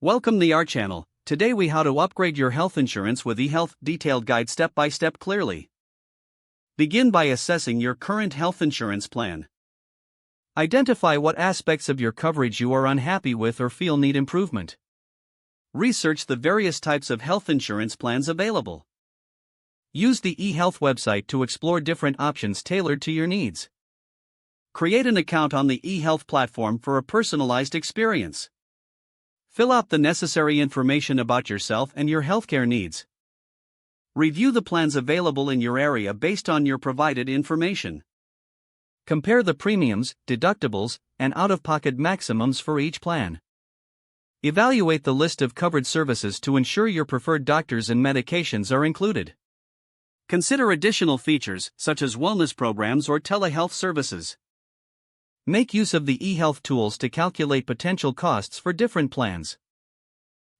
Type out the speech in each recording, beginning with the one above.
Welcome to our channel. Today we how to upgrade your health insurance with eHealth detailed guide step by step clearly. Begin by assessing your current health insurance plan. Identify what aspects of your coverage you are unhappy with or feel need improvement. Research the various types of health insurance plans available. Use the eHealth website to explore different options tailored to your needs. Create an account on the eHealth platform for a personalized experience. Fill out the necessary information about yourself and your healthcare needs. Review the plans available in your area based on your provided information. Compare the premiums, deductibles, and out-of-pocket maximums for each plan. Evaluate the list of covered services to ensure your preferred doctors and medications are included. Consider additional features, such as wellness programs or telehealth services. Make use of the eHealth tools to calculate potential costs for different plans.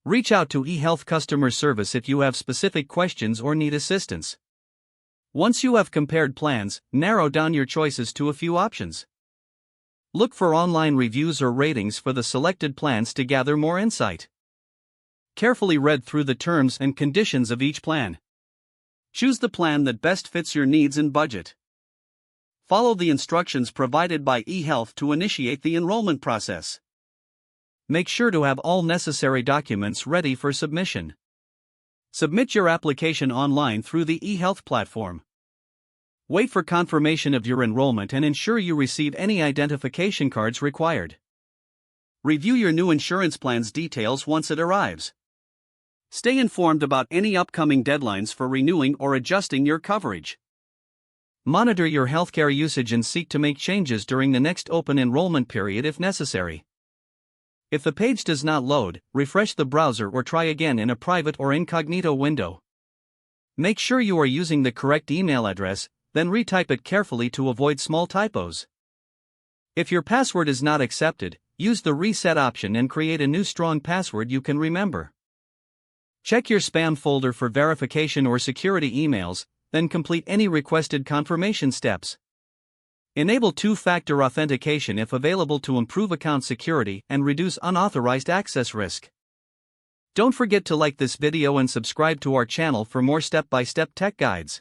Reach out to eHealth customer service if you have specific questions or need assistance. Once you have compared plans, narrow down your choices to a few options. Look for online reviews or ratings for the selected plans to gather more insight. Carefully read through the terms and conditions of each plan. Choose the plan that best fits your needs and budget. Follow the instructions provided by eHealth to initiate the enrollment process. Make sure to have all necessary documents ready for submission. Submit your application online through the eHealth platform. Wait for confirmation of your enrollment and ensure you receive any identification cards required. Review your new insurance plan's details once it arrives. Stay informed about any upcoming deadlines for renewing or adjusting your coverage. Monitor your healthcare usage and seek to make changes during the next open enrollment period if necessary. If the page does not load, refresh the browser or try again in a private or incognito window. Make sure you are using the correct email address, then retype it carefully to avoid small typos. If your password is not accepted, use the reset option and create a new strong password you can remember. Check your spam folder for verification or security emails, then complete any requested confirmation steps. Enable two-factor authentication if available to improve account security and reduce unauthorized access risk. Don't forget to like this video and subscribe to our channel for more step-by-step tech guides.